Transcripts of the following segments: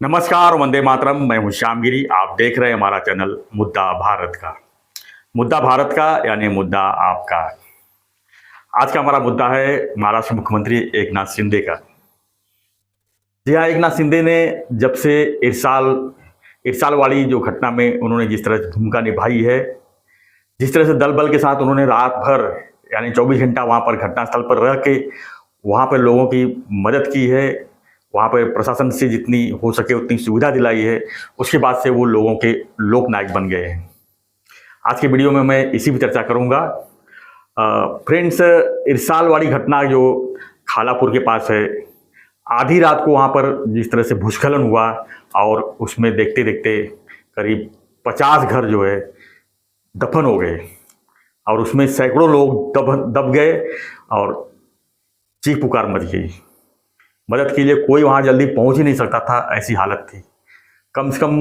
नमस्कार, वंदे मातरम। मैं हूं श्यामगिरी। आप देख रहे हैं हमारा चैनल मुद्दा भारत का। मुद्दा भारत का यानी मुद्दा आपका। आज का हमारा मुद्दा है महाराष्ट्र मुख्यमंत्री एकनाथ शिंदे का। जी हाँ, एकनाथ शिंदे ने जब से इरसाल इरसाल वाली जो घटना में उन्होंने जिस तरह से भूमिका निभाई है, जिस तरह से दल बल के साथ उन्होंने रात भर यानी 24 घंटा वहाँ पर घटनास्थल पर रह के वहाँ पर लोगों की मदद की है, वहाँ पर प्रशासन से जितनी हो सके उतनी सुविधा दिलाई है, उसके बाद से वो लोगों के लोकनायक बन गए हैं। आज के वीडियो में मैं इसी पर चर्चा करूँगा। फ्रेंड्स, इरसाल वाली घटना जो खालापुर के पास है, आधी रात को वहाँ पर जिस तरह से भूस्खलन हुआ और उसमें देखते देखते करीब 50 घर जो है दफन हो गए और उसमें सैकड़ों लोग दब गए और चीख पुकार मच गई। मदद के लिए कोई वहाँ जल्दी पहुँच ही नहीं सकता था, ऐसी हालत थी। कम से कम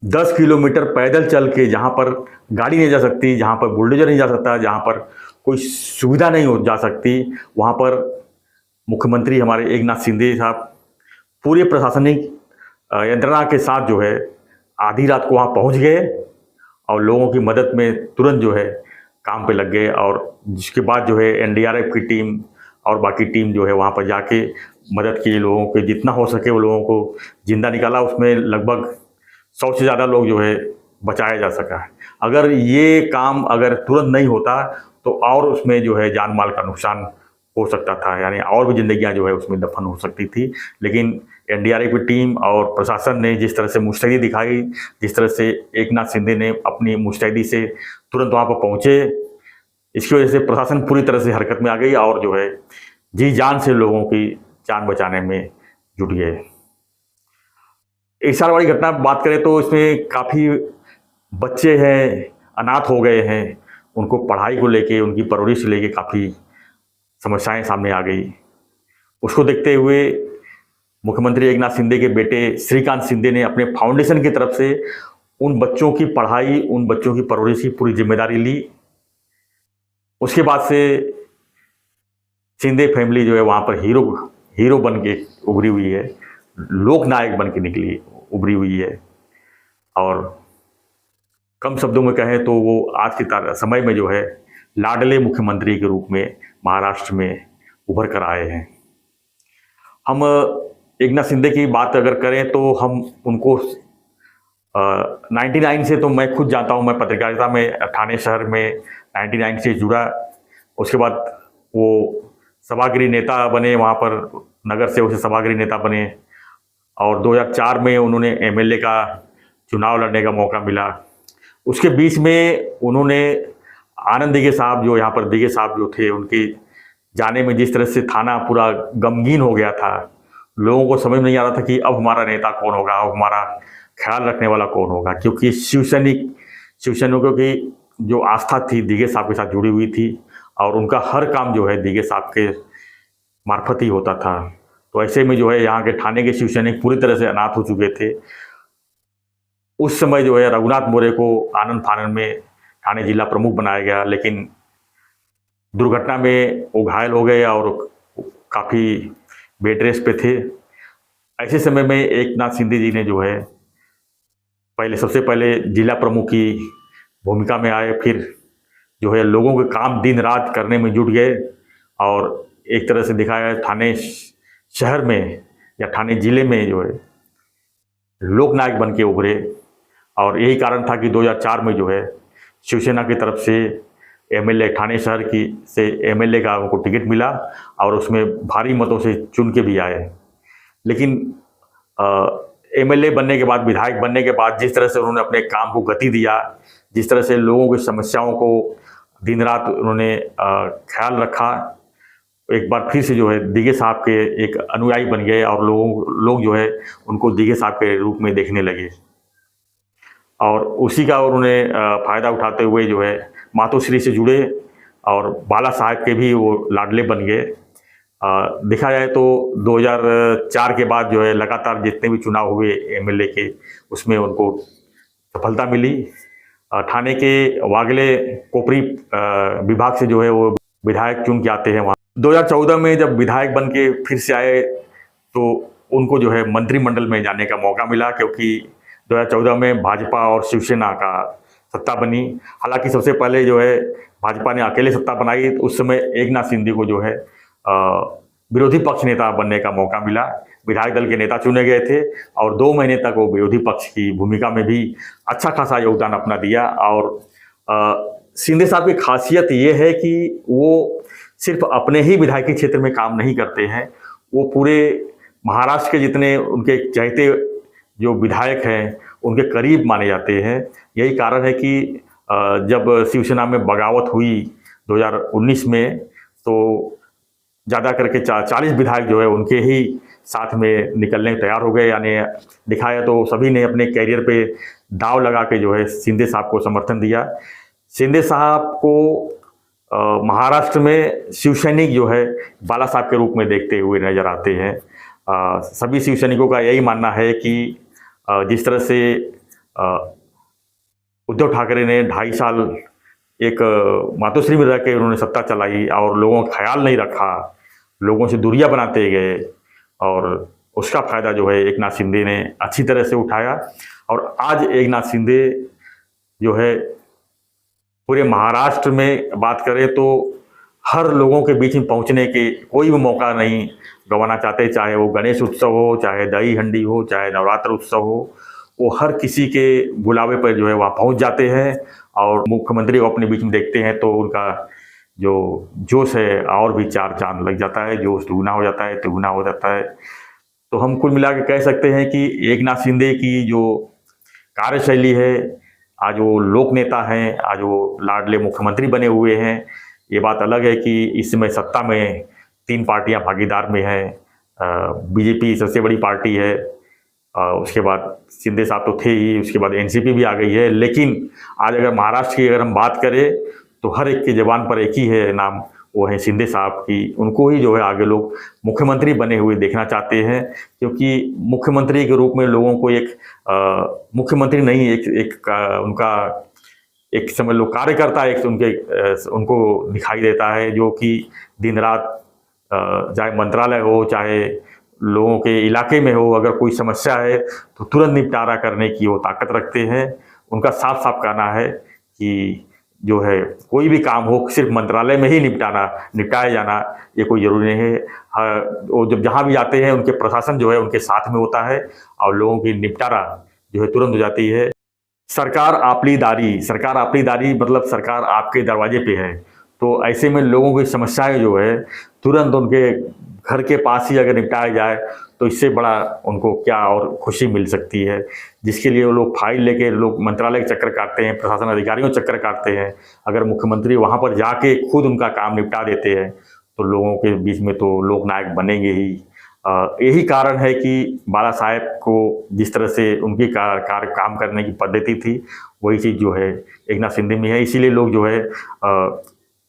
10 किलोमीटर पैदल चल के, जहाँ पर गाड़ी नहीं जा सकती, जहाँ पर बुलडोजर नहीं जा सकता, जहाँ पर कोई सुविधा नहीं हो जा सकती, वहाँ पर मुख्यमंत्री हमारे एकनाथ शिंदे साहब पूरे प्रशासनिक यंत्रणा के साथ जो है आधी रात को वहाँ पहुँच गए और लोगों की मदद में तुरंत जो है काम पे लग गए। और जिसके बाद जो है एनडीआरएफ की टीम और बाकी टीम जो है वहाँ पर जाके मदद की, लोगों के जितना हो सके वो लोगों को जिंदा निकाला। उसमें लगभग 100 से ज़्यादा लोग जो है बचाया जा सका। अगर ये काम अगर तुरंत नहीं होता तो और उसमें जो है जान माल का नुकसान हो सकता था, यानी और भी ज़िंदगियाँ जो है उसमें दफन हो सकती थी। लेकिन एनडीआरएफ की टीम और प्रशासन ने जिस तरह से मुस्तैदी दिखाई, जिस तरह से एकनाथ शिंदे ने अपनी मुस्तैदी से तुरंत वहाँ पर पहुँचे, इसकी वजह से प्रशासन पूरी तरह से हरकत में आ गई और जो है जी जान से लोगों की जान बचाने में जुट गए। इरसाल वाली घटना बात करें तो इसमें काफ़ी बच्चे हैं, अनाथ हो गए हैं, उनको पढ़ाई को लेके, उनकी परवरिश से लेके काफ़ी समस्याएं सामने आ गई। उसको देखते हुए मुख्यमंत्री एकनाथ शिंदे के बेटे श्रीकांत शिंदे ने अपने फाउंडेशन की तरफ से उन बच्चों की पढ़ाई, उन बच्चों की परवरिश की पूरी जिम्मेदारी ली। उसके बाद से शिंदे फैमिली जो है वहाँ पर हीरो बन के उभरी हुई है, लोकनायक बन के उभरी हुई है। और कम शब्दों में कहें तो वो आज के समय में जो है लाडले मुख्यमंत्री के रूप में महाराष्ट्र में उभर कर आए हैं। हम एकनाथ शिंदे की बात अगर करें तो हम उनको 99 से तो मैं खुद जानता हूँ, मैं पत्रकारिता में ठाणे शहर में 99 से जुड़ा। उसके बाद वो सभागृह नेता बने, वहाँ पर नगर सेवक से सभागृह नेता बने और 2004 में उन्होंने एमएलए का चुनाव लड़ने का मौका मिला। उसके बीच में उन्होंने आनंद दिघे साहब, जो यहाँ पर दिघे साहब जो थे, उनके जाने में जिस तरह से थाना पूरा गमगीन हो गया था, लोगों को समझ नहीं आ रहा था कि अब हमारा नेता कौन होगा, अब हमारा ख्याल रखने वाला कौन होगा, क्योंकि शिवसैनिकों की जो आस्था थी दिघे साहब के साथ जुड़ी हुई थी और उनका हर काम जो है दिघे साहब के मार्फत ही होता था। तो ऐसे में जो है यहाँ के ठाणे के शिवसैनिक पूरी तरह से अनाथ हो चुके थे। उस समय जो है रघुनाथ मोरे को आनंद फानन में ठाणे जिला प्रमुख बनाया गया, लेकिन दुर्घटना में वो घायल हो गए और काफ़ी बेड रेस्ट पे थे। ऐसे समय में एकनाथ शिंदे जी ने जो है सबसे पहले जिला प्रमुख की भूमिका में आए, फिर जो है लोगों के काम दिन रात करने में जुट गए और एक तरह से देखा जाए ठाणे शहर में या ठाणे जिले में जो है लोकनायक बन के उभरे। और यही कारण था कि 2004 में जो है शिवसेना की तरफ से एमएलए ठाणे शहर की से एमएलए का उनको टिकट मिला और उसमें भारी मतों से चुन के भी आए। लेकिन एमएलए बनने के बाद, विधायक बनने के बाद जिस तरह से उन्होंने अपने काम को गति दिया, जिस तरह से लोगों की समस्याओं को दिन रात उन्होंने ख्याल रखा, एक बार फिर से जो है दिघे साहब के एक अनुयायी बन गए और लोग जो है उनको दिघे साहब के रूप में देखने लगे और उसी का उन्होंने फ़ायदा उठाते हुए जो है मातोश्री से जुड़े और बाला साहब के भी वो लाडले बन गए। देखा जाए तो 2004 के बाद जो है लगातार जितने भी चुनाव हुए एमएलए के, उसमें उनको सफलता मिली। ठाणे के वागले कोपरी विभाग से जो है वो विधायक चुन के आते हैं वहाँ। 2014 में जब विधायक बन के फिर से आए तो उनको जो है मंत्रिमंडल में जाने का मौका मिला, क्योंकि 2014 में भाजपा और शिवसेना का सत्ता बनी। हालांकि सबसे पहले जो है भाजपा ने अकेले सत्ता बनाई, तो उस समय एकनाथ शिंदे को जो है विरोधी पक्ष नेता बनने का मौका मिला। विधायक दल के नेता चुने गए थे और 2 महीने तक वो विरोधी पक्ष की भूमिका में भी अच्छा खासा योगदान अपना दिया। और शिंदे साहब की खासियत ये है कि वो सिर्फ अपने ही विधायकी क्षेत्र में काम नहीं करते हैं, वो पूरे महाराष्ट्र के जितने उनके चहेते जो विधायक हैं उनके करीब माने जाते हैं। यही कारण है कि जब शिवसेना में बगावत हुई 2019 में, तो ज़्यादा करके 40 विधायक जो है उनके ही साथ में निकलने तैयार हो गए। यानी दिखाया तो सभी ने अपने कैरियर पे दाव लगा के जो है शिंदे साहब को समर्थन दिया। शिंदे साहब को महाराष्ट्र में शिवसैनिक जो है बाला साहब के रूप में देखते हुए नजर आते हैं। सभी शिवसैनिकों का यही मानना है कि जिस तरह से उद्धव ठाकरे ने 2.5 साल एक मातोश्री में रह के उन्होंने सत्ता चलाई और लोगों का ख्याल नहीं रखा, लोगों से दूरियां बनाते गए, और उसका फायदा जो है एकनाथ शिंदे ने अच्छी तरह से उठाया। और आज एकनाथ शिंदे जो है पूरे महाराष्ट्र में बात करें तो हर लोगों के बीच में पहुंचने के कोई भी मौका नहीं गंवाना चाहते, चाहे वो गणेश उत्सव हो, चाहे दही हंडी हो, चाहे नवरात्र उत्सव हो, वो हर किसी के बुलावे पर जो है वहाँ पहुंच जाते हैं। और मुख्यमंत्री को अपने बीच में देखते हैं तो उनका जो जोश है और भी 4 चांद लग जाता है, जोश दुगना हो जाता है, तिगुना हो जाता है। तो हम कुल मिला के कह सकते हैं कि एकनाथ शिंदे की जो कार्यशैली है, आज वो लोक नेता हैं, आज वो लाडले मुख्यमंत्री बने हुए हैं। ये बात अलग है कि इस समय सत्ता में 3 पार्टियां भागीदार में हैं। बीजेपी सबसे बड़ी पार्टी है, उसके बाद शिंदे साहब तो थे ही, उसके बाद एनसीपी भी आ गई है। लेकिन आज अगर महाराष्ट्र की अगर हम बात करें तो हर एक की ज़बान पर एक ही है नाम, वो है शिंदे साहब की। उनको ही जो है आगे लोग मुख्यमंत्री बने हुए देखना चाहते हैं, क्योंकि मुख्यमंत्री के रूप में लोगों को एक मुख्यमंत्री नहीं, उनका एक समझ लो कार्यकर्ता एक उनको दिखाई देता है, जो कि दिन रात चाहे मंत्रालय हो, चाहे लोगों के इलाके में हो, अगर कोई समस्या है तो तुरंत निपटारा करने की वो ताकत रखते हैं। उनका साफ साफ कहना है कि जो है कोई भी काम हो सिर्फ मंत्रालय में ही निपटाया जाना ये कोई ज़रूरी नहीं है। वो जब जहाँ भी जाते हैं उनके प्रशासन जो है उनके साथ में होता है और लोगों की निपटारा जो है तुरंत हो जाती है। सरकार आपली दारी मतलब सरकार आपके दरवाजे पे है, तो ऐसे में लोगों की समस्याएं जो है तुरंत उनके घर के पास ही अगर निपटाया जाए तो इससे बड़ा उनको क्या और खुशी मिल सकती है, जिसके लिए वो लोग फाइल लेके लोग मंत्रालय के चक्कर काटते हैं, प्रशासन अधिकारियों चक्कर काटते हैं। अगर मुख्यमंत्री वहाँ पर जाके खुद उनका काम निपटा देते हैं तो लोगों के बीच में तो लोकनायक बनेंगे ही। यही कारण है कि बाला साहेब को जिस तरह से उनकी काम करने की पद्धति थी वही चीज़ जो है एकनाथ शिंदे में है। इसीलिए लोग जो है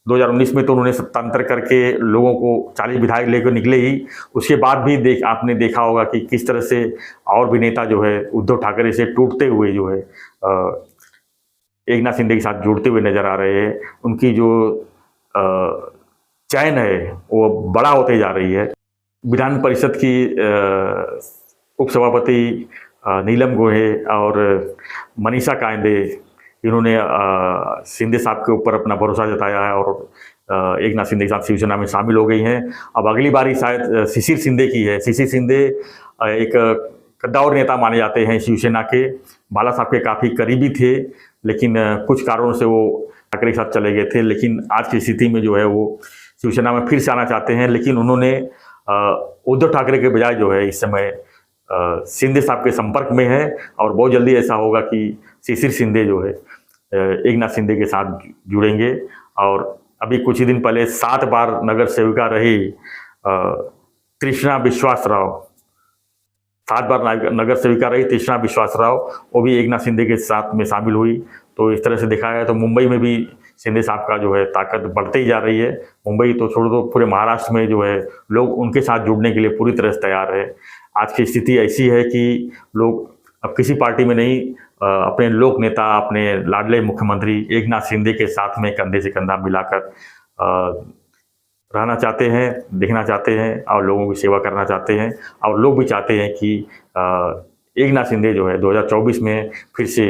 2019 में तो उन्होंने सत्तांतर करके लोगों को 40 विधायक लेकर निकले ही, उसके बाद भी आपने देखा होगा कि किस तरह से और भी नेता जो है उद्धव ठाकरे से टूटते हुए जो है एकनाथ शिंदे के साथ जुड़ते हुए नजर आ रहे हैं। उनकी जो चयन है वो बड़ा होते जा रही है। विधान परिषद की उपसभापति नीलम गोहे और मनीषा कायंदे, इन्होंने शिंदे साहब के ऊपर अपना भरोसा जताया है और एकनाथ शिंदे के साथ शिवसेना में शामिल हो गई हैं। अब अगली बारी शायद शिशिर शिंदे की है। शिशिर शिंदे एक कद्दावर नेता माने जाते हैं शिवसेना के, बाला साहब के काफ़ी करीबी थे, लेकिन कुछ कारणों से वो ठाकरे के साथ चले गए थे। लेकिन आज की स्थिति में जो है वो शिवसेना में फिर से आना चाहते हैं, लेकिन उन्होंने उद्धव ठाकरे के बजाय जो है इस समय शिंदे साहब के संपर्क में है और बहुत जल्दी ऐसा होगा कि शिशिर शिंदे जो है एकनाथ शिंदे के साथ जुड़ेंगे। और अभी कुछ ही दिन पहले 7 बार नगर सेविका रही तृष्णा विश्वास राव, 7 बार नगर सेविका रही तृष्णा विश्वास राव, वो भी एकनाथ शिंदे के साथ में शामिल हुई। तो इस तरह से देखा है तो मुंबई में भी शिंदे साहब का जो है ताकत बढ़ते ही जा रही है। मुंबई तो छोड़ दो, पूरे महाराष्ट्र में जो है लोग उनके साथ जुड़ने के लिए पूरी तरह से तैयार है। आज की स्थिति ऐसी है कि लोग अब किसी पार्टी में नहीं, अपने लोक नेता, अपने लाडले मुख्यमंत्री एकनाथ शिंदे के साथ में कंधे से कंधा मिलाकर रहना चाहते हैं, देखना चाहते हैं और लोगों की सेवा करना चाहते हैं। और लोग भी चाहते हैं कि एकनाथ शिंदे जो है 2024 में फिर से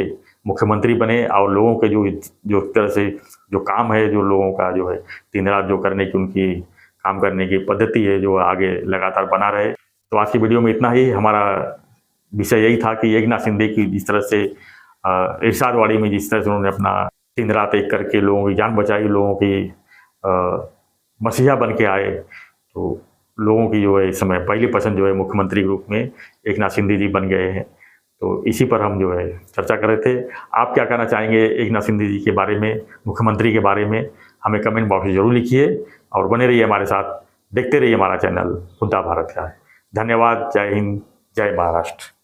मुख्यमंत्री बने और लोगों के जो तरह से जो काम है, जो लोगों का जो है दिन रात जो करने की उनकी काम करने की पद्धति है, जो आगे लगातार बना रहे। तो आज की वीडियो में इतना ही। हमारा विषय यही था कि एकनाथ शिंदे की जिस तरह से इरशादवाड़ी में जिस तरह से उन्होंने अपना दिन रात एक करके लोगों की जान बचाई, लोगों की मसीहा बन के आए, तो लोगों की जो है इस समय पहली पसंद जो है मुख्यमंत्री के रूप में एकनाथ शिंदे जी बन गए हैं। तो इसी पर हम जो है चर्चा कर रहे थे। आप क्या कहना चाहेंगे एकनाथ शिंदे जी के बारे में, मुख्यमंत्री के बारे में? हमें कमेंट बॉक्स में जरूर लिखिए और बने रहिए हमारे साथ, देखते रहिए हमारा चैनल मुद्दा भारत का। धन्यवाद। जय हिंद, जय महाराष्ट्र।